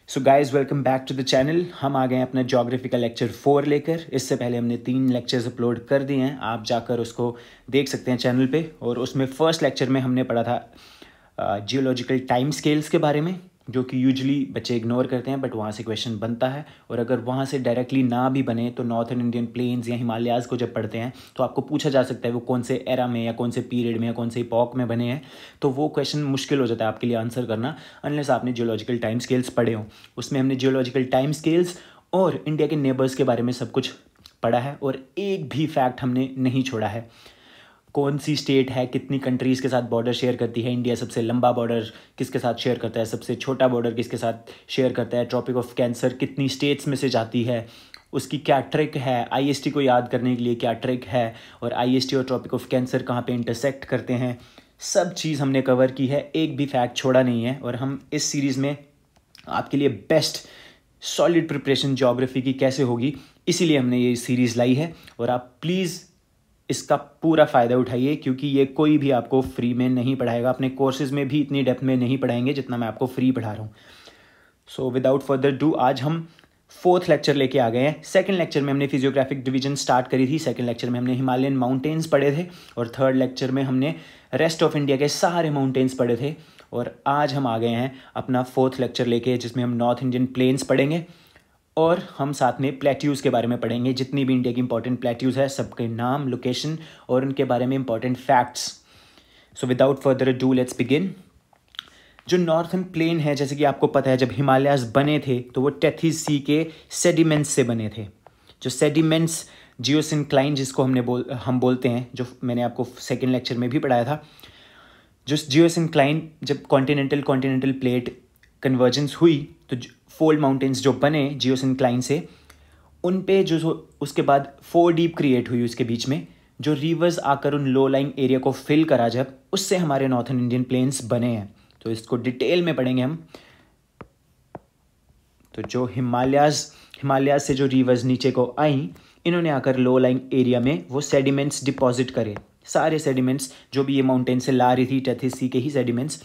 So guys welcome back to the channel. हम आ गए हैं अपना ज्योग्राफी का लेक्चर 4 लेकर। इससे पहले हमने 3 लेक्चर्स अपलोड कर दिए हैं, आप जाकर उसको देख सकते हैं चैनल पे। और उसमें फर्स्ट लेक्चर में हमने पढ़ा था जियोलॉजिकल टाइम स्केल्स के बारे में, जो कि यूजुअली बच्चे इग्नोर करते हैं, बट वहाँ से क्वेश्चन बनता है। और अगर वहाँ से डायरेक्टली ना भी बने तो नॉर्थन इंडियन प्लेन्स या हिमालयाज़ को जब पढ़ते हैं तो आपको पूछा जा सकता है वो कौन से एरा में या कौन से पीरियड में या कौन से इपॉक में बने हैं। तो वो क्वेश्चन मुश्किल हो जाता है आपके लिए आंसर करना, अनलेस आपने जियोलॉजिकल टाइम स्केल्स पढ़े हों। उसमें हमने जियोलॉजिकल टाइम स्केल्स और इंडिया के नेबर्स के बारे में सब कुछ पढ़ा है, और एक भी फैक्ट हमने नहीं छोड़ा है। कौन सी स्टेट है कितनी कंट्रीज़ के साथ बॉर्डर शेयर करती है, इंडिया सबसे लंबा बॉर्डर किसके साथ शेयर करता है, सबसे छोटा बॉर्डर किसके साथ शेयर करता है, ट्रॉपिक ऑफ कैंसर कितनी स्टेट्स में से जाती है, उसकी क्या ट्रिक है, आईएसटी को याद करने के लिए क्या ट्रिक है, और आईएसटी और ट्रॉपिक ऑफ कैंसर कहाँ पे इंटरसेक्ट करते हैं, सब चीज़ हमने कवर की है, एक भी फैक्ट छोड़ा नहीं है। और हम इस सीरीज़ में आपके लिए बेस्ट सॉलिड प्रिपरेशन ज्योग्राफी की कैसे होगी, इसीलिए हमने ये सीरीज़ लाई है। और आप प्लीज़ इसका पूरा फ़ायदा उठाइए, क्योंकि ये कोई भी आपको फ्री में नहीं पढ़ाएगा, अपने कोर्सेज़ में भी इतनी डेप्थ में नहीं पढ़ाएंगे जितना मैं आपको फ्री पढ़ा रहा हूँ। सो विदाउट फर्दर डू आज हम 4th लेक्चर लेके आ गए हैं। 2nd लेक्चर में हमने फिजियोग्राफिक डिवीजन स्टार्ट करी थी, 2nd लेक्चर में हमने हिमालयन माउंटेन्स पढ़े थे, और 3rd लेक्चर में हमने रेस्ट ऑफ इंडिया के सारे माउंटेन्स पढ़े थे। और आज हम आ गए हैं अपना 4th लेक्चर लेके, जिसमें हम नॉर्थ इंडियन प्लेन्स पढ़ेंगे और हम साथ में प्लेट्यूज़ के बारे में पढ़ेंगे। जितनी भी इंडिया की इंपॉर्टेंट प्लेट्यूज़ है सबके नाम, लोकेशन और उनके बारे में important facts. So without further do let's begin. जो नॉर्थन प्लेन है, जैसे कि आपको पता है, जब हिमालयाज़ बने थे तो वो टेथीज सी के सेडिमेंट्स से बने थे। जो सेडिमेंट्स जियोसिंक्लाइन जिसको हम बोलते हैं, जो मैंने आपको 2nd लेक्चर में भी पढ़ाया था, जो जियोसिंक्लाइन जब कॉन्टिनेंटल प्लेट कन्वर्जेंस हुई तो फोल्ड माउंटेन्स जो बने जियोसिंक्लाइन से, उन पे जो उसके बाद 4 डीप क्रिएट हुई उसके बीच में, जो रिवर्स आकर उन लो लाइंग एरिया को फिल करा, जब उससे हमारे नॉर्थन इंडियन प्लेन्स बने हैं। तो इसको डिटेल में पढ़ेंगे हम। तो जो हिमालयाज से जो रिवर्स नीचे को आई, इन्होंने आकर लो लाइंग एरिया में वो सेडिमेंट्स डिपॉजिट करे। सारे सेडिमेंट्स जो भी ये माउंटेन से ला रही थी, टेथिस सी के ही सेडिमेंट्स,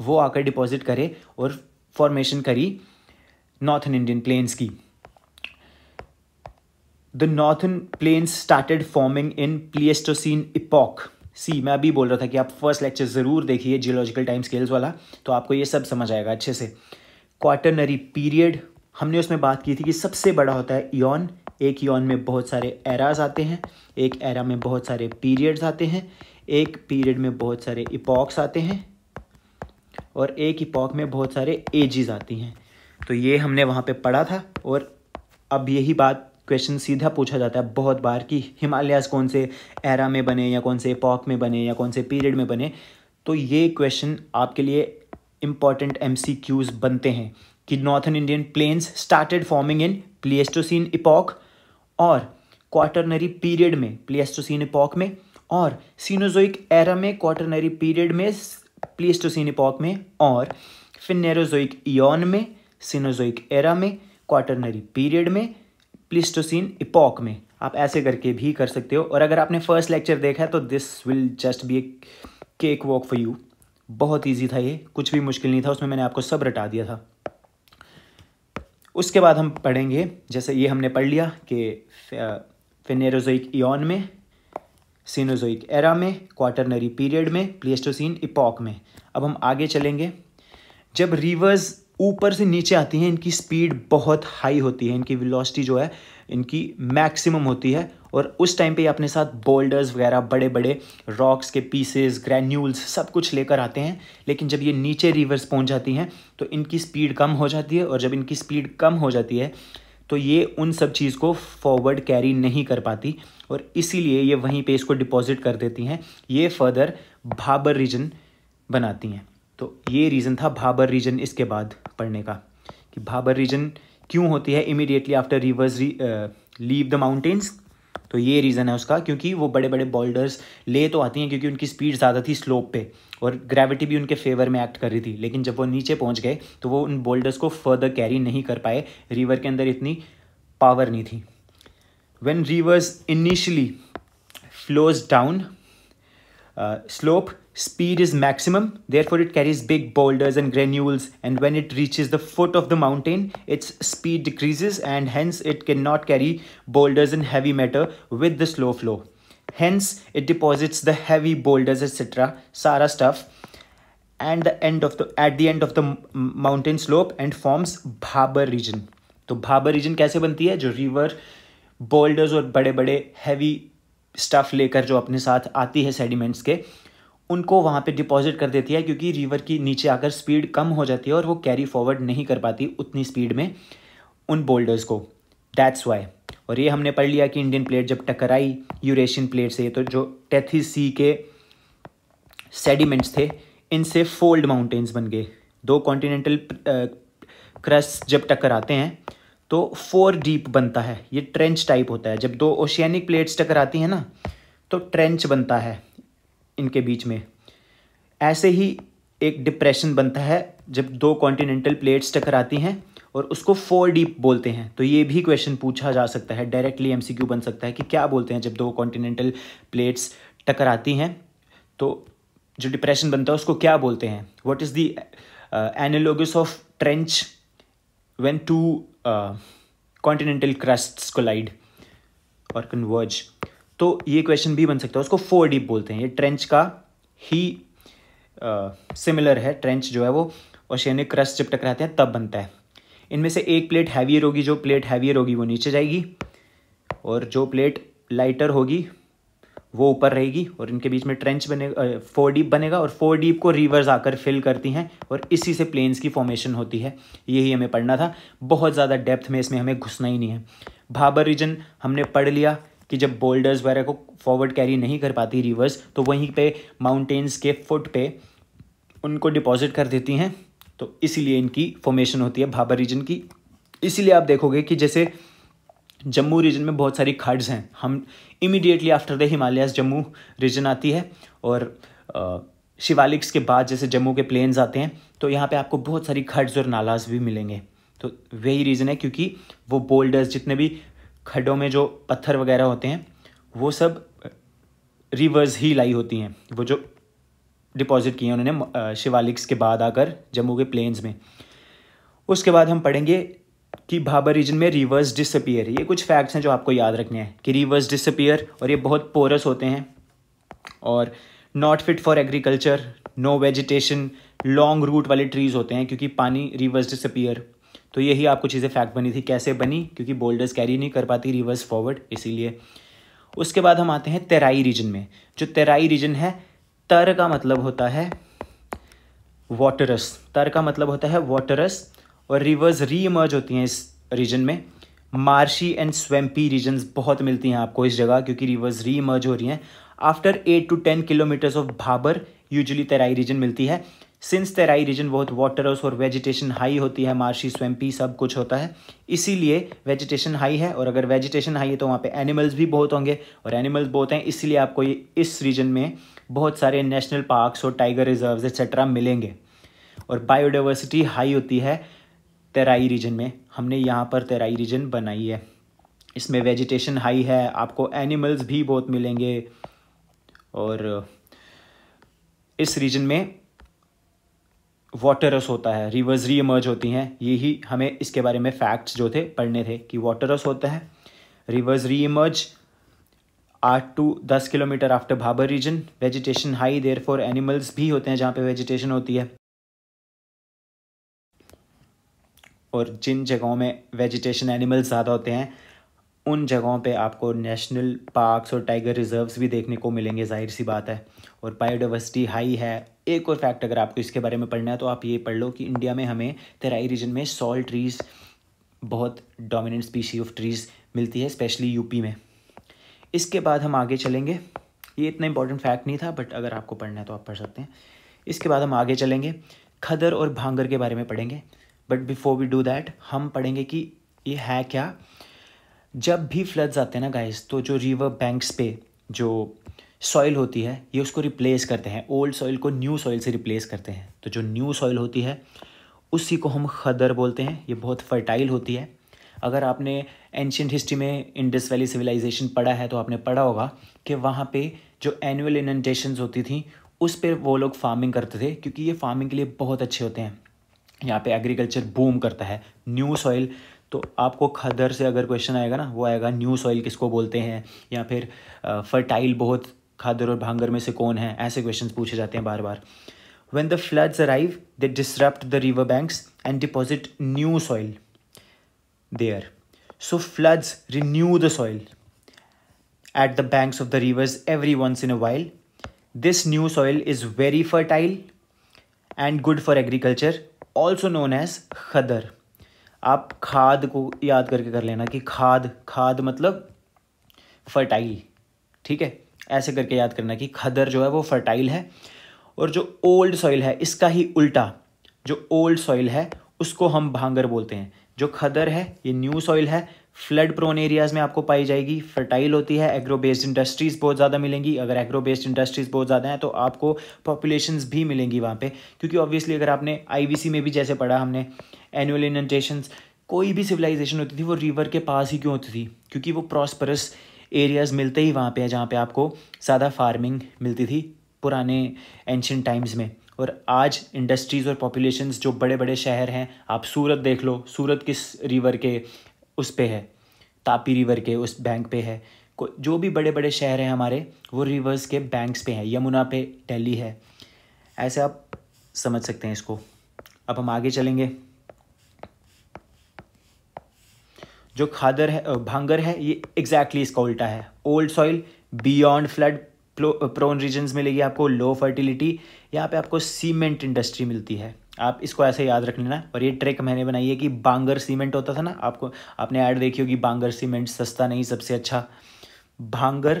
वो आकर डिपॉजिट करे और फॉर्मेशन करी नॉर्थन इंडियन प्लेन्स की। The northern plains started forming in Pleistocene epoch. मैं अभी बोल रहा था कि आप फर्स्ट लेक्चर ज़रूर देखिए जियोलॉजिकल टाइम स्केल्स वाला, तो आपको ये सब समझ आएगा अच्छे से। क्वाटरनरी पीरियड, हमने उसमें बात की थी कि सबसे बड़ा होता है ईयन। एक ईयन में बहुत सारे एराज आते हैं, एक एरा में बहुत सारे पीरियड्स आते हैं, एक पीरियड में बहुत सारे इपॉक्स आते हैं, और एक इपॉक में बहुत सारे एजेस आती हैं। तो ये हमने वहाँ पे पढ़ा था। और अब यही बात क्वेश्चन सीधा पूछा जाता है बहुत बार कि हिमालयाज कौन से एरा में बने, या कौन से इपॉक में बने, या कौन से पीरियड में बने। तो ये क्वेश्चन आपके लिए इम्पॉर्टेंट MCQs बनते हैं कि northern Indian plains started forming in Pleistocene epoch, और क्वाटरनरी पीरियड में प्लीस्टोसीन इपॉक में, और सीनोजोइक एरा में क्वाटरनरी पीरियड में प्लीस्टोसीन इपॉक में, और फिर नेरोजोइक ईयन में सीनोजोइक एरा में क्वाटरनरी पीरियड में प्लीस्टोसीन इपॉक में। आप ऐसे करके भी कर सकते हो। और अगर आपने फर्स्ट लेक्चर देखा है तो this will just be A cake walk for you. बहुत इजी था ये, कुछ भी मुश्किल नहीं था, उसमें मैंने आपको सब रटा दिया था। उसके बाद हम पढ़ेंगे, जैसे ये हमने पढ़ लिया कि फेनेरोजोइक ईयन में, सीनोजोइक एरा में, क्वाटरनरी पीरियड में, प्लीस्टोसीन इपॉक में। अब हम आगे चलेंगे। जब रिवर्स ऊपर से नीचे आती हैं, इनकी स्पीड बहुत हाई होती है, इनकी वेलोसिटी जो है इनकी मैक्सिमम होती है, और उस टाइम पे ये अपने साथ बोल्डर्स वगैरह, बड़े बड़े रॉक्स के पीसेस, ग्रैन्यूल्स सब कुछ लेकर आते हैं। लेकिन जब ये नीचे रिवर्स पहुंच जाती हैं तो इनकी स्पीड कम हो जाती है, और जब इनकी स्पीड कम हो जाती है तो ये उन सब चीज़ को फॉरवर्ड कैरी नहीं कर पाती, और इसीलिए ये वहीं पे इसको डिपॉजिट कर देती हैं। ये फर्दर भाबर रीजन बनाती हैं। तो ये रीज़न था भाबर रीजन इसके बाद पढ़ने का, कि भाबर रीजन क्यों होती है immediately after reverse leave the mountains. तो ये रीज़न है उसका, क्योंकि वो बड़े बड़े बोल्डर्स ले तो आती हैं क्योंकि उनकी स्पीड ज़्यादा थी स्लोप पे, और ग्रेविटी भी उनके फेवर में एक्ट कर रही थी। लेकिन जब वो नीचे पहुंच गए तो वो उन बोल्डर्स को फर्दर कैरी नहीं कर पाए, रिवर के अंदर इतनी पावर नहीं थी। When reverse initially flows down slope, speed is maximum, therefore it carries big boulders and granules, and when it reaches the foot of the mountain its speed decreases and hence it cannot carry boulders and heavy matter with the slow flow. Hence it deposits the heavy boulders etc. सारा stuff and at the end of the mountain slope and forms Bhabar region. तो Bhabar region कैसे बनती है? जो river boulders और बड़े बड़े heavy stuff लेकर जो अपने साथ आती है सेडिमेंट्स के, उनको वहाँ पे डिपॉजिट कर देती है, क्योंकि रिवर की नीचे आकर स्पीड कम हो जाती है और वो कैरी फॉरवर्ड नहीं कर पाती उतनी स्पीड में उन बोल्डर्स को. That's why. और ये हमने पढ़ लिया कि इंडियन प्लेट जब टकराई यूरेशियन प्लेट से, तो जो टेथिस सी के सेडिमेंट्स थे इनसे फोल्ड माउंटेन्स बन गए. दो कॉन्टिनेंटल क्रस्ट जब टकराते हैं तो 4 डीप बनता है. ये ट्रेंच टाइप होता है. जब दो ओशियानिक प्लेट्स टकराती हैं ना तो ट्रेंच बनता है इनके बीच में. ऐसे ही एक डिप्रेशन बनता है जब दो कॉन्टिनेंटल प्लेट्स टकराती हैं और उसको 4 डीप बोलते हैं. तो ये भी क्वेश्चन पूछा जा सकता है, डायरेक्टली एमसीक्यू बन सकता है कि क्या बोलते हैं जब दो कॉन्टिनेंटल प्लेट्स टकराती हैं तो जो डिप्रेशन बनता है उसको क्या बोलते हैं. What is the analogous of trench when two continental crusts collide और कन्वर्ज. तो ये क्वेश्चन भी बन सकता है. उसको 4 डीप बोलते हैं. ये ट्रेंच का ही सिमिलर है. ट्रेंच जो है वो ओशियानिक क्रस्ट जब टकराते हैं तब बनता है. इनमें से एक प्लेट हैवियर होगी. जो प्लेट हैवियर होगी वो नीचे जाएगी और जो प्लेट लाइटर होगी वो ऊपर रहेगी और इनके बीच में ट्रेंच बनेगा, 4 डीप बनेगा और 4 डीप को रिवर्स आकर फिल करती हैं और इसी से प्लेन्स की फॉर्मेशन होती है. यही हमें पढ़ना था. बहुत ज़्यादा डेप्थ में इसमें हमें घुसना ही नहीं है. भाबर रीजन हमने पढ़ लिया कि जब बोल्डर्स वगैरह को फॉरवर्ड कैरी नहीं कर पाती रिवर्स तो वहीं पे माउंटेन्स के फुट पे उनको डिपॉजिट कर देती हैं. तो इसीलिए इनकी फॉर्मेशन होती है भाबर रीजन की. इसीलिए आप देखोगे कि जैसे जम्मू रीजन में बहुत सारी खड्स हैं. हम immediately after the Himalayas Jammu region आती है और शिवालिक्स के बाद जैसे जम्मू के प्लेन्स आते हैं तो यहाँ पे आपको बहुत सारी खड्स और नालाज भी मिलेंगे. तो वही रीज़न है क्योंकि वो बोल्डर्स जितने भी खड्डों में जो पत्थर वगैरह होते हैं वो सब रिवर्स ही लाई होती हैं. वो जो डिपॉजिट किए उन्होंने शिवालिक्स के बाद आकर जम्मू के प्लेन्स में. उसके बाद हम पढ़ेंगे कि भाबर रीजन में रिवर्स डिसअपीयर. ये कुछ फैक्ट्स हैं जो आपको याद रखने हैं कि रिवर्स डिसअपीयर और ये बहुत पोरस होते हैं और not fit for agriculture, no vegetation, long root वाले ट्रीज होते हैं क्योंकि पानी रिवर्स डिसअपीयर. तो यही आपको चीज़ें फैक्ट बनी थी. कैसे बनी? क्योंकि बोल्डर्स कैरी नहीं कर पाती रिवर्स फॉरवर्ड, इसीलिए. उसके बाद हम आते हैं तेराई रीजन में. जो तेराई रीजन है, तर का मतलब होता है वाटरस. तर का मतलब होता है वाटरस और रिवर्स री इमर्ज होती हैं इस रीजन में. मार्शी एंड स्वैम्पी रीजन्स बहुत मिलती हैं आपको इस जगह क्योंकि रिवर्स री इमर्ज हो रही हैं. After 8 to 10 kilometres of Bhabar usually Terai region मिलती है. सिंस तेराई रीजन बहुत वाटरस और वेजिटेशन हाई होती है, मार्शी स्वैम्पी सब कुछ होता है, इसीलिए वेजिटेशन हाई है. और अगर वेजिटेशन हाई है तो वहाँ पे एनिमल्स भी बहुत होंगे और एनिमल्स बहुत हैं, इसीलिए आपको ये इस रीजन में बहुत सारे नेशनल पार्क्स और टाइगर रिजर्व्स एक्सेट्रा मिलेंगे. और बायोडाइवर्सिटी हाई होती है तेराई रीजन में. हमने यहाँ पर तेराई रीजन बनाई है. इसमें वेजिटेशन हाई है, आपको एनिमल्स भी बहुत मिलेंगे और इस रीजन में वाटरस होता है, रिवर्स री इमर्ज होती हैं. यही हमें इसके बारे में फैक्ट्स जो थे पढ़ने थे कि वाटरस होता है, rivers re emerge 8 to 10 kilometre after Bhabar region, vegetation high, therefore animals भी होते हैं जहाँ पे वेजिटेशन होती है. और जिन जगहों में वेजिटेशन एनिमल्स ज़्यादा होते हैं उन जगहों पे आपको नेशनल पार्क्स और टाइगर रिजर्व्स भी देखने को मिलेंगे, जाहिर सी बात है. और बायोडाइवर्सिटी हाई है. एक और फैक्ट अगर आपको इसके बारे में पढ़ना है तो आप ये पढ़ लो कि इंडिया में हमें तेराई रीजन में सॉल्ट ट्रीज़, बहुत डोमिनेंट स्पीशी ऑफ ट्रीज़ मिलती है, स्पेशली यूपी में. इसके बाद हम आगे चलेंगे. ये इतना इंपॉर्टेंट फैक्ट नहीं था बट अगर आपको पढ़ना है तो आप पढ़ सकते हैं. इसके बाद हम आगे चलेंगे, खदर और भांगर के बारे में पढ़ेंगे. But before we do that हम पढ़ेंगे कि ये है क्या. जब भी फ्लड्स आते हैं ना गाइस, तो जो रिवर बैंक्स पे जो सॉइल होती है ये उसको रिप्लेस करते हैं. ओल्ड सॉइल को न्यू सॉइल से रिप्लेस करते हैं. तो जो न्यू सॉइल होती है उसी को हम खदर बोलते हैं. ये बहुत फर्टाइल होती है. अगर आपने एंशियंट हिस्ट्री में इंडस वैली सिविलाइजेशन पढ़ा है तो आपने पढ़ा होगा कि वहाँ पे जो एनुअल इनंडेशंस होती थी उस पर वो लोग फार्मिंग करते थे, क्योंकि ये फार्मिंग के लिए बहुत अच्छे होते हैं। यहाँ पे एग्रीकल्चर बूम करता है। न्यू सॉइल, तो आपको खदर से अगर क्वेश्चन आएगा ना, वो आएगा न्यू सॉइल किसको बोलते हैं, या फिर फर्टाइल बहुत खादर और भांगर में से कौन है, ऐसे क्वेश्चंस पूछे जाते हैं बार बार। When the floods arrive, they disrupt the river banks and deposit new soil there. So floods renew the soil at the banks of the rivers every once in a while. This new soil is very fertile and good for agriculture, also known as खदर। आप खाद को याद करके कर लेना कि खाद मतलब फर्टाइल, ठीक है, ऐसे करके याद करना कि खदर जो है वो फर्टाइल है। और जो ओल्ड सॉइल है, इसका ही उल्टा, जो ओल्ड सॉइल है उसको हम भांगर बोलते हैं। जो खदर है ये न्यू सॉइल है, फ्लड प्रोन एरियाज़ में आपको पाई जाएगी, फर्टाइल होती है, एग्रो बेस्ड इंडस्ट्रीज़ बहुत ज़्यादा मिलेंगी। अगर एग्रो बेस्ड इंडस्ट्रीज़ बहुत ज़्यादा हैं तो आपको पॉपुलेशंस भी मिलेंगी वहाँ पे, क्योंकि ऑब्वियसली अगर आपने आईवीसी में भी जैसे पढ़ा हमने, एनुअल इनंडेशंस, कोई भी सिविलाइजेशन होती थी वो रिवर के पास ही क्यों होती थी, क्योंकि वो प्रॉस्परस एरियाज़ मिलते ही वहाँ पे है जहाँ पे आपको ज़्यादा फार्मिंग मिलती थी पुराने एंशिएंट टाइम्स में। और आज इंडस्ट्रीज़ और पॉपुलेशंस, जो बड़े बड़े शहर हैं, आप सूरत देख लो, सूरत किस रिवर के उस पे है, तापी रिवर के उस बैंक पे है। जो भी बड़े बड़े शहर हैं हमारे, वो रिवर्स के बैंक्स पे हैं, यमुना पे दिल्ली है, ऐसे आप समझ सकते हैं इसको। अब हम आगे चलेंगे। जो खादर है, भांगर है, ये एग्जैक्टली इसका उल्टा है। Old soil, beyond flood prone regions मिलेगी आपको, लो फर्टिलिटी, यहाँ पे आपको सीमेंट इंडस्ट्री मिलती है। आप इसको ऐसे याद रख लेना। और ये ट्रिक मैंने बनाई है कि बांगर सीमेंट होता था ना, आपने ऐड देखी होगी, बांगर सीमेंट सस्ता नहीं सबसे अच्छा। भांगर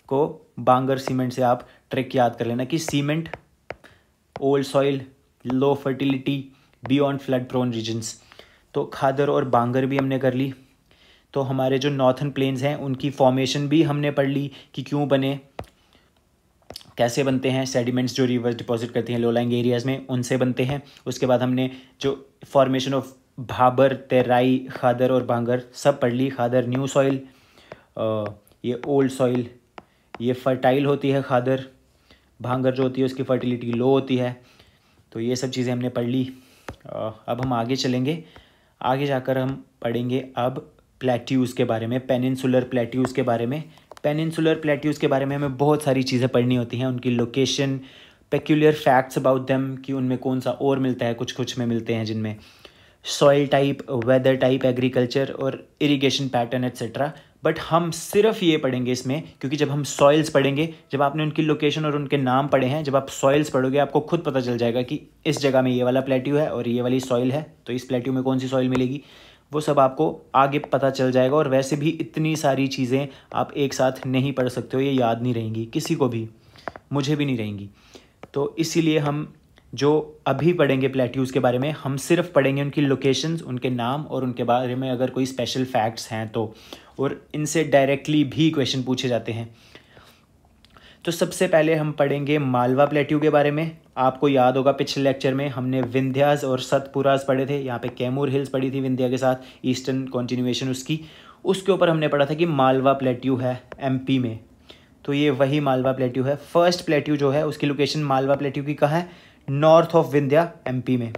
को बांगर सीमेंट से आप ट्रिक याद कर लेना कि cement, old soil, low fertility, beyond flood prone regions. तो खादर और बांगर भी हमने कर ली। तो हमारे जो नॉर्थन प्लेन्स हैं उनकी फॉर्मेशन भी हमने पढ़ ली कि क्यों बने, कैसे बनते हैं। सेडिमेंट्स जो रिवर्स डिपॉजिट करती हैं लो लाइंग एरियाज़ में, उनसे बनते हैं। उसके बाद हमने जो फॉर्मेशन ऑफ भाबर, तेराई, खादर और बांगर सब पढ़ ली। खादर न्यू सॉइल, ये ओल्ड सॉइल, ये फर्टाइल होती है खादर, भांगर जो होती है उसकी फर्टिलिटी लो होती है। तो ये सब चीज़ें हमने पढ़ ली। अब हम आगे चलेंगे। आगे जाकर हम पढ़ेंगे अब प्लेट्यूज़ के बारे में, पेनिनसुलर प्लेट्यूज़ के बारे में। पेनिनसुलर प्लेट्यूज़ के बारे में हमें बहुत सारी चीज़ें पढ़नी होती हैं, उनकी location, peculiar facts about them, कि उनमें कौन सा और मिलता है, कुछ कुछ में मिलते हैं जिनमें, soil type, weather type, agriculture और इरिगेशन पैटर्न एट्सेट्रा। बट हम सिर्फ ये पढ़ेंगे इसमें, क्योंकि जब हम सॉइल्स पढ़ेंगे, जब आपने उनकी लोकेशन और उनके नाम पढ़े हैं, जब आप सॉइल्स पढ़ोगे आपको खुद पता चल जाएगा कि इस जगह में ये वाला प्लेट्यू है और ये वाली सॉइल है, तो इस प्लेट्यू में कौन सी सॉइल मिलेगी, वो सब आपको आगे पता चल जाएगा। और वैसे भी इतनी सारी चीज़ें आप एक साथ नहीं पढ़ सकते हो, ये याद नहीं रहेंगी किसी को भी, मुझे भी नहीं रहेंगी। तो इसीलिए हम जो अभी पढ़ेंगे प्लेट्यूज़ के बारे में, हम सिर्फ पढ़ेंगे उनकी लोकेशंस, उनके नाम और उनके बारे में अगर कोई स्पेशल फैक्ट्स हैं तो, और इनसे डायरेक्टली भी क्वेश्चन पूछे जाते हैं। तो सबसे पहले हम पढ़ेंगे मालवा प्लेट्यू के बारे में। आपको याद होगा पिछले लेक्चर में हमने विंध्यास और सतपुरास पढ़े थे, यहाँ पे कैमूर हिल्स पढ़ी थी विंध्या के साथ, ईस्टर्न कॉन्टिन्यूएशन उसकी। उसके ऊपर हमने पढ़ा था कि मालवा प्लेट्यू है एमपी में, तो ये वही मालवा प्लेट्यू है। फर्स्ट प्लेट्यू जो है उसकी लोकेशन मालवा प्लेट्यू की कहाँ है, नॉर्थ ऑफ विंध्या एमपी में,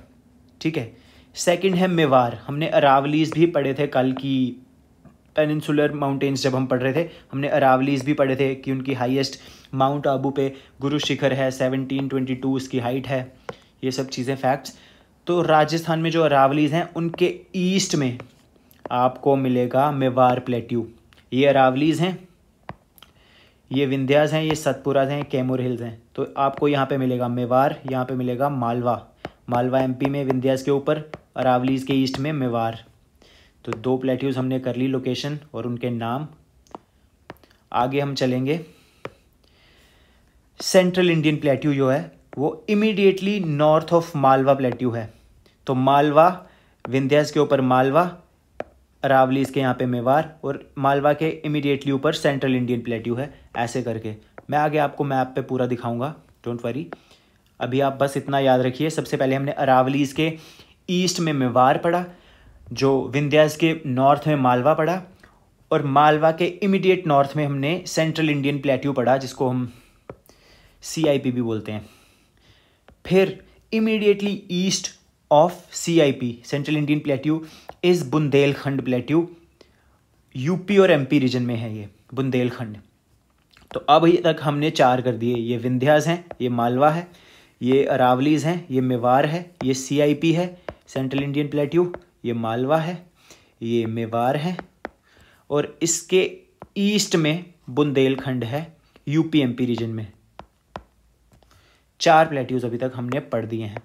ठीक है। सेकंड है मेवार, हमने अरावलीज भी पढ़े थे कल की पेनिनसुलर माउंटेन्स जब हम पढ़ रहे थे, हमने अरावलीज भी पढ़े थे कि उनकी हाईएस्ट माउंट आबू पे गुरु शिखर है, 1722 उसकी हाइट है, ये सब चीज़ें फैक्ट्स। तो राजस्थान में जो अरावलीज हैं उनके ईस्ट में आपको मिलेगा मेवार प्लेट्यू। ये अरावलीज हैं, ये विंध्यास हैं, ये सतपुरास हैं, कैमूर हिल्स हैं। तो आपको यहाँ पे मिलेगा मेवार, यहाँ पे मिलेगा मालवा। मालवा एमपी में विंध्यास के ऊपर, अरावलीज के ईस्ट में मेवार। तो दो प्लेट्यूज हमने कर ली लोकेशन और उनके नाम। आगे हम चलेंगे। सेंट्रल इंडियन प्लेट्यू जो है वो immediately north of Malwa plateau है। तो मालवा, विंध्यास के ऊपर मालवा, अरावलीज के यहाँ पे मेवार, और मालवा के इमीडिएटली ऊपर सेंट्रल इंडियन प्लेट्यू है। ऐसे करके मैं आगे आपको मैप पे पूरा दिखाऊंगा, डोंट वरी। अभी आप बस इतना याद रखिए, सबसे पहले हमने अरावलीज के ईस्ट में मेवार पढ़ा, जो विंध्यास के नॉर्थ में मालवा पढ़ा, और मालवा के इमीडिएट नॉर्थ में हमने सेंट्रल इंडियन प्लेट्यू पढ़ा, जिसको हम CIP भी बोलते हैं। फिर immediately east of CIP central Indian plateau is Bundelkhand plateau, UP और MP रीजन में है ये बुंदेलखंड। तो अब तक हमने 4 कर दिए, ये विंध्यास हैं, ये मालवा है, ये अरावलीज़ हैं, ये मेवाड़ है, ये CIP है सेंट्रल इंडियन प्लेट्यू, ये मालवा है, ये मेवाड़ है, और इसके ईस्ट में बुंदेलखंड है यूपी MP रीजन में। 4 प्लेट्यूज अभी तक हमने पढ़ दिए हैं।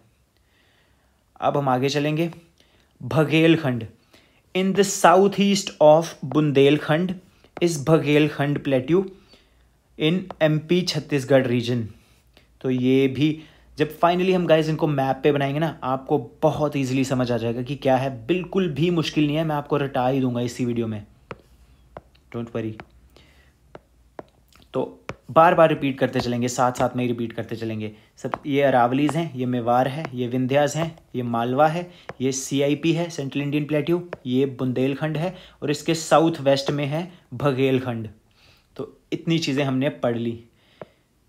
अब हम आगे चलेंगे। Baghelkhand, in the south east of Bundelkhand is Baghelkhand plateau in MP Chhattisgarh region. तो ये भी जब फाइनली हम गाइस इनको मैप पे बनाएंगे ना, आपको बहुत इजीली समझ आ जाएगा कि क्या है। बिल्कुल भी मुश्किल नहीं है, मैं आपको रटा ही दूंगा इसी वीडियो में, डोंट वरी। तो बार बार रिपीट करते चलेंगे, साथ साथ में ही रिपीट करते चलेंगे सब। ये अरावलीज़ हैं, ये मेवाड़ है, ये विंध्यास हैं, ये मालवा है, ये CIP है सेंट्रल इंडियन प्लेट्यू, ये बुंदेलखंड है, और इसके साउथ वेस्ट में है बघेलखंड। तो इतनी चीज़ें हमने पढ़ ली,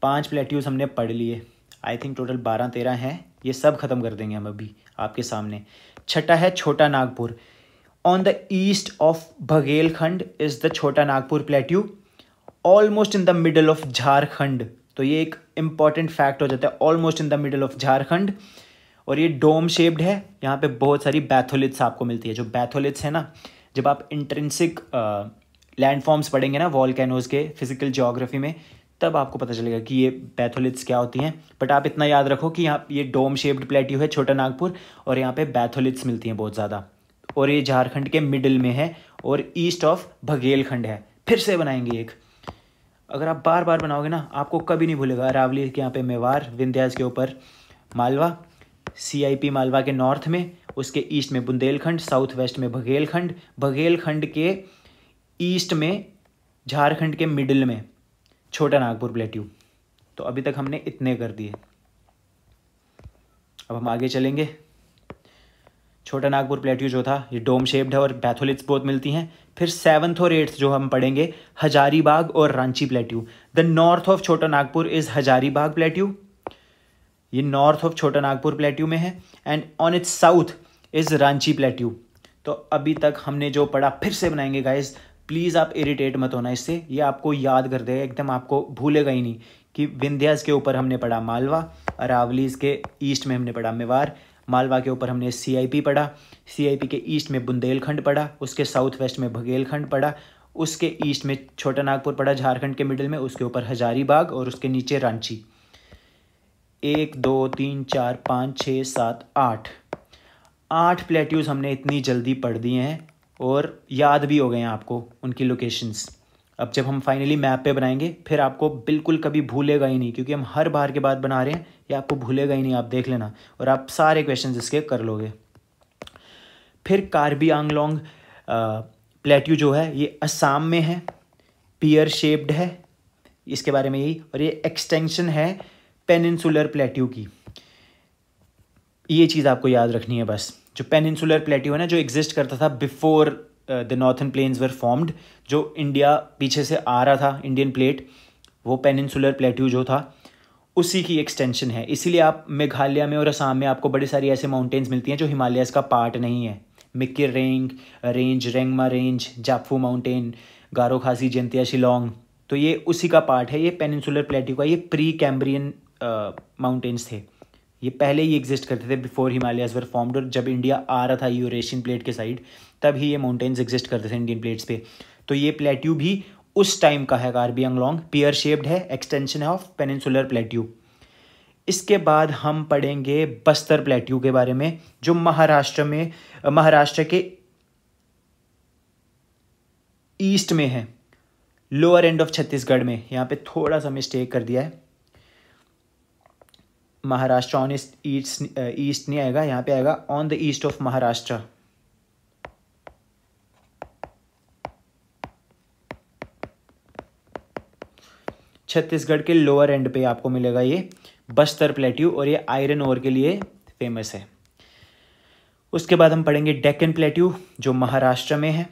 5 प्लेट्यूज हमने पढ़ लिए। आई थिंक टोटल 12-13 हैं, ये सब खत्म कर देंगे हम अभी आपके सामने। छठा है Chota Nagpur. On the east of Baghelkhand is the Chota Nagpur plateau almost in the middle of Jharkhand. तो ये एक इंपॉर्टेंट फैक्ट हो जाता है, almost in the middle of Jharkhand. और ये डोम शेप्ड है, यहाँ पे बहुत सारी बैथोलिथ्स आपको मिलती है। जो बैथोलिथ्स है ना, जब आप इंट्रिंसिक लैंडफॉर्म्स पढ़ेंगे ना वॉल्केनोज के फिजिकल ज्योग्राफी में, तब आपको पता चलेगा कि ये बैथोलिथ्स क्या होती हैं। बट आप इतना याद रखो कि यहाँ ये डोम शेप्ड प्लेट्यू है छोटा नागपुर, और यहाँ पे बैथोलिथ्स मिलती हैं बहुत ज़्यादा, और ये झारखंड के मिडिल में है और ईस्ट ऑफ बघेलखंड है। फिर से बनाएंगे एक, अगर आप बार बार बनाओगे ना आपको कभी नहीं भूलेगा। अरावली के यहाँ पे मेवाड़, विंध्यास के ऊपर मालवा, CIP मालवा के नॉर्थ में, उसके ईस्ट में बुंदेलखंड, साउथ वेस्ट में बघेलखंड, बघेलखंड के ईस्ट में झारखंड के मिडिल में छोटा नागपुर प्लेट्यू। तो अभी तक हमने इतने कर दिए। अब हम आगे चलेंगे। छोटा नागपुर प्लेट्यू जो था ये डोम शेप्ड है और बैथोलिथ्स बहुत मिलती हैं। फिर 7th और 8th जो हम पढ़ेंगे हजारीबाग और Ranchi plateau. The north of छोटा नागपुर इज हजारीबाग प्लेट्यू, ये नॉर्थ ऑफ छोटा नागपुर प्लेट्यू में है, and on it's south is Ranchi plateau. तो अभी तक हमने जो पढ़ा फिर से बनाएंगे गाइज, प्लीज़ आप इरिटेट मत होना इससे, ये आपको याद कर देगा एकदम, आपको भूलेगा ही नहीं कि विंध्यास के ऊपर हमने पढ़ा मालवा, अरावलीज़ के ईस्ट में हमने पढ़ा मेवाड़, मालवा के ऊपर हमने CIP पढ़ा, CIP के ईस्ट में बुंदेलखंड पढ़ा, उसके साउथ वेस्ट में बघेलखंड पढ़ा, उसके ईस्ट में छोटा नागपुर पढ़ा झारखंड के मिडिल में, उसके ऊपर हजारीबाग और उसके नीचे रांची। 1 2 3 4 5 6 7 8 प्लेट्यूज हमने इतनी जल्दी पढ़ दिए हैं और याद भी हो गए हैं आपको उनकी लोकेशंस। अब जब हम फाइनली मैप पे बनाएंगे फिर आपको बिल्कुल कभी भूलेगा ही नहीं, क्योंकि हम हर बार के बाद बना रहे हैं, ये आपको भूलेगा ही नहीं, आप देख लेना और आप सारे क्वेश्चंस इसके कर लोगे। फिर कार्बी आंगलोंग प्लेट्यू जो है ये असम में है, पियर शेप्ड है, इसके बारे में यही, और ये एक्सटेंशन है पेनिनसुलर प्लेट्यू की। ये चीज़ आपको याद रखनी है बस। जो पेनिनसुलर प्लेट्यू है ना, जो एग्जिस्ट करता था before the northern plains were formed, जो इंडिया पीछे से आ रहा था इंडियन प्लेट, वो पेनिनसुलर प्लेट्यू जो था उसी की एक्सटेंशन है। इसीलिए आप मेघालय में और असम में आपको बड़ी सारी ऐसे माउंटेन्स मिलती हैं जो हिमालयस का पार्ट नहीं है। मिक्किर रेंज, रेंगमा रेंज, जापफू माउंटेन, गारो खासी, जंतिया शिलोंग, तो ये उसी का पार्ट है। ये पेनिनसुलर प्लेट्यू का ये प्री कैम्ब्रियन माउंटेन्स थे, ये पहले ही एग्जिस्ट करते थे बिफोर हिमालयस वर फॉर्म्ड। और जब इंडिया आ रहा था यूरेशियन प्लेट के साइड, तब ही ये माउंटेन्स एग्जिस्ट करते थे इंडियन प्लेट्स पे। तो ये प्लेट्यू भी उस टाइम का है, कार्बी आंगलोंग, पियर शेप्ड है, एक्सटेंशन है ऑफ पेनिनसुलर प्लेट्यू। इसके बाद हम पढ़ेंगे बस्तर प्लेट्यू के बारे में, जो महाराष्ट्र के ईस्ट में है, लोअर एंड ऑफ छत्तीसगढ़ में। यहाँ पे थोड़ा सा मिस्टेक कर दिया है, महाराष्ट्र ऑन ईस्ट नहीं आएगा, यहाँ पे आएगा on the east of Maharashtra. Chhattisgarh के लोअर एंड पे आपको मिलेगा ये बस्तर प्लेट्यू, और ये आयरन ओर के लिए फेमस है। उसके बाद हम पढ़ेंगे डेक्कन प्लेट्यू जो महाराष्ट्र में है,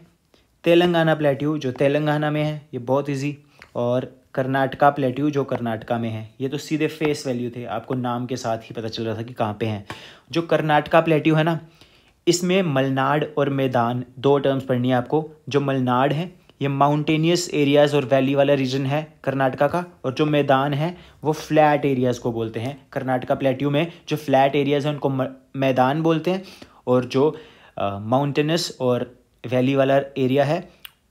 तेलंगाना प्लेट्यू जो तेलंगाना में है, ये बहुत इजी, और कर्नाटका प्लेट्यू जो कर्नाटका में है। ये तो सीधे फेस वैल्यू थे, आपको नाम के साथ ही पता चल रहा था कि कहाँ पे हैं। जो कर्नाटका प्लेट्यू है ना, इसमें मलनाड और मैदान दो टर्म्स पढ़नी है आपको। जो मलनाड है ये माउंटेनियस एरियाज़ और वैली वाला रीजन है कर्नाटका का, और जो मैदान है वो फ्लैट एरियाज़ को बोलते हैं। कर्नाटका प्लेट्यू में जो फ्लैट एरियाज़ हैं उनको मैदान बोलते हैं, और जो माउंटेनस और वैली वाला एरिया है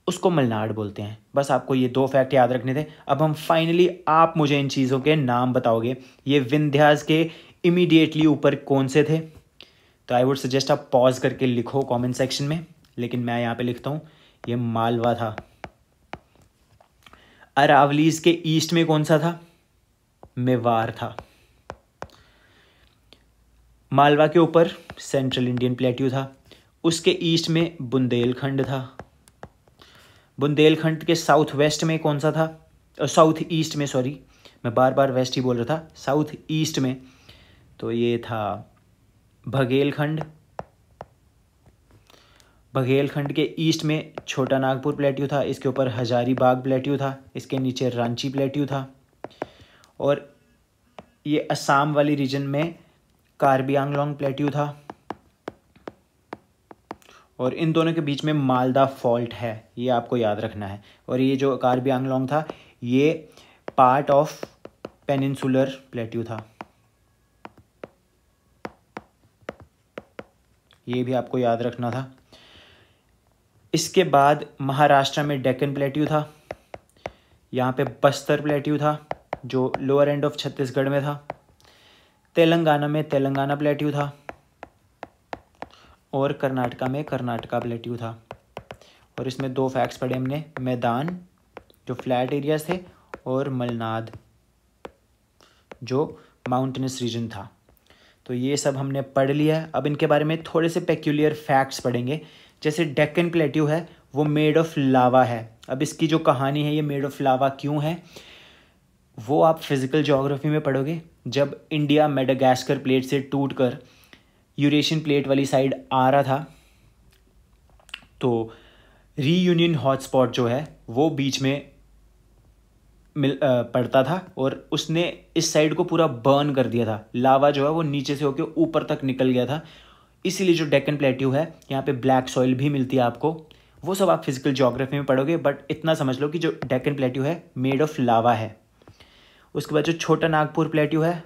उसको मलनाड बोलते हैं। बस आपको ये दो फैक्ट याद रखने थे। अब हम फाइनली, आप मुझे इन चीज़ों के नाम बताओगे। ये विंध्यास के इमीडिएटली ऊपर कौन से थे? तो आई वुड सजेस्ट आप पॉज करके लिखो कमेंट सेक्शन में, लेकिन मैं यहाँ पे लिखता हूँ, ये मालवा था। अरावलीज के ईस्ट में कौन सा था? मेवाड़ था। मालवा के ऊपर सेंट्रल इंडियन प्लेट्यू था, उसके ईस्ट में बुंदेलखंड था। बुंदेलखंड के साउथ वेस्ट में कौन सा था? साउथ ईस्ट में, सॉरी मैं बार बार वेस्ट ही बोल रहा था, साउथ ईस्ट में तो ये था बघेलखंड। बघेलखंड के ईस्ट में छोटा नागपुर प्लेट्यू था, इसके ऊपर हजारीबाग प्लेट्यू था, इसके नीचे रांची प्लेट्यू था, और ये असम वाली रीजन में कार्बी आंगलोंग प्लेट्यू था, और इन दोनों के बीच में मालदा फॉल्ट है, ये आपको याद रखना है। और ये जो कार्बी आंगलोंग था ये पार्ट ऑफ पेनिनसुलर प्लेट्यू था, ये भी आपको याद रखना था। इसके बाद महाराष्ट्र में डेक्कन प्लेट्यू था, यहाँ पे बस्तर प्लेट्यू था जो लोअर एंड ऑफ छत्तीसगढ़ में था। तेलंगाना में तेलंगाना प्लेट्यू था, और कर्नाटका में कर्नाटका प्लेट्यू था। और इसमें दो फैक्ट्स पढ़े हमने, मैदान जो फ्लैट एरियाज थे, और मलनाद जो माउंटेनस रीजन था। तो ये सब हमने पढ़ लिया है। अब इनके बारे में थोड़े से पेक्यूलियर फैक्ट्स पढ़ेंगे। जैसे डेक्कन प्लेट्यू है वो मेड ऑफ लावा है। अब इसकी जो कहानी है, ये मेड ऑफ लावा क्यों है, वो आप फिजिकल ज्योग्राफी में पढ़ोगे। जब इंडिया मेडागास्कर प्लेट से टूटकर यूरेशियन प्लेट वाली साइड आ रहा था, तो रीयूनियन हॉटस्पॉट जो है वो बीच में पड़ता था, और उसने इस साइड को पूरा बर्न कर दिया था। लावा जो है वो नीचे से होकर ऊपर तक निकल गया था, इसीलिए जो डेक्कन प्लेट्यू है यहाँ पे ब्लैक सॉइल भी मिलती है आपको। वो सब आप फिजिकल ज्योग्राफी में पढ़ोगे, बट इतना समझ लो कि जो डेक्कन प्लेट्यू है मेड ऑफ लावा है। उसके बाद जो छोटा नागपुर प्लेट्यू है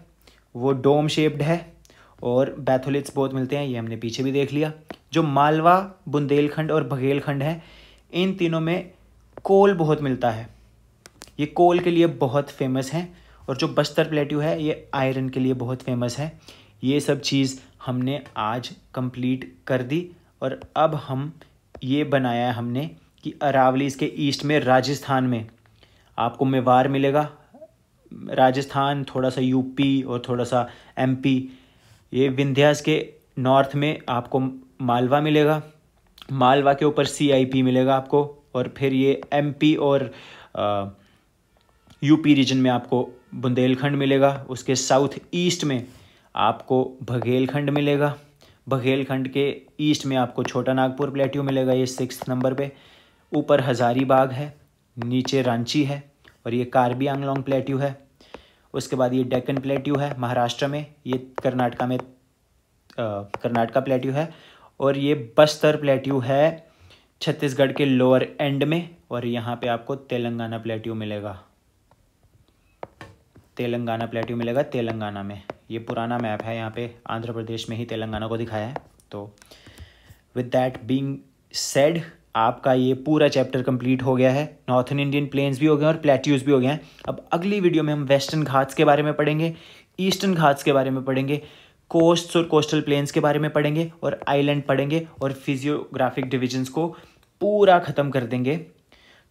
वो डोम शेप्ड है, और बैथोलिट्स बहुत मिलते हैं, ये हमने पीछे भी देख लिया। जो मालवा, बुंदेलखंड और बघेलखंड है, इन तीनों में कोल बहुत मिलता है, ये कोल के लिए बहुत फेमस है। और जो बस्तर प्लेट्यू है ये आयरन के लिए बहुत फेमस है। ये सब चीज़ हमने आज कंप्लीट कर दी। और अब हम ये बनाया है हमने कि अरावलीज के ईस्ट में राजस्थान में आपको मेवाड़ मिलेगा, राजस्थान, थोड़ा सा यूपी और थोड़ा सा एमपी। ये विंध्यास के नॉर्थ में आपको मालवा मिलेगा, मालवा के ऊपर CIP मिलेगा आपको, और फिर ये MP और यूपी रीजन में आपको बुंदेलखंड मिलेगा। उसके साउथ ईस्ट में आपको बघेलखंड मिलेगा, बघेलखंड के ईस्ट में आपको छोटा नागपुर प्लेट्यू मिलेगा, ये 6th नंबर पे। ऊपर हजारीबाग है, नीचे रांची है, और ये कार्बी आंगलोंग प्लेट्यू है। उसके बाद ये डेक्कन प्लेट्यू है महाराष्ट्र में, ये कर्नाटका में कर्नाटका प्लेट्यू है, और ये बस्तर प्लेट्यू है छत्तीसगढ़ के लोअर एंड में, और यहाँ पे आपको तेलंगाना प्लेट्यू मिलेगा, तेलंगाना प्लेट्यू मिलेगा तेलंगाना में। ये पुराना मैप है, यहाँ पे आंध्र प्रदेश में ही तेलंगाना को दिखाया है। तो विद दैट बीइंग सेड, आपका ये पूरा चैप्टर कंप्लीट हो गया है। नॉर्थन इंडियन प्लेन्स भी हो गए और प्लेट्यूज भी हो गए हैं। अब अगली वीडियो में हम वेस्टर्न घाट्स के बारे में पढ़ेंगे, ईस्टर्न घाट्स के बारे में पढ़ेंगे, कोस्ट्स और कोस्टल प्लेन्स के बारे में पढ़ेंगे, और आइलैंड पढ़ेंगे, और फिजियोग्राफिक डिविजन्स को पूरा ख़त्म कर देंगे।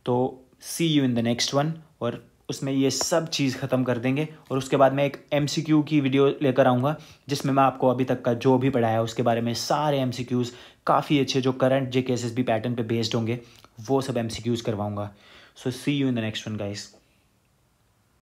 तो see you in the next one, और उसमें ये सब चीज़ ख़त्म कर देंगे। और उसके बाद मैं एक MCQ की वीडियो लेकर आऊँगा, जिसमें मैं आपको अभी तक का जो भी पढ़ाया उसके बारे में सारे MCQs काफ़ी अच्छे, जो करंट JKSSB पैटर्न पे बेस्ड होंगे, वो सब MCQs करवाऊँगा। So see you in the next one guys.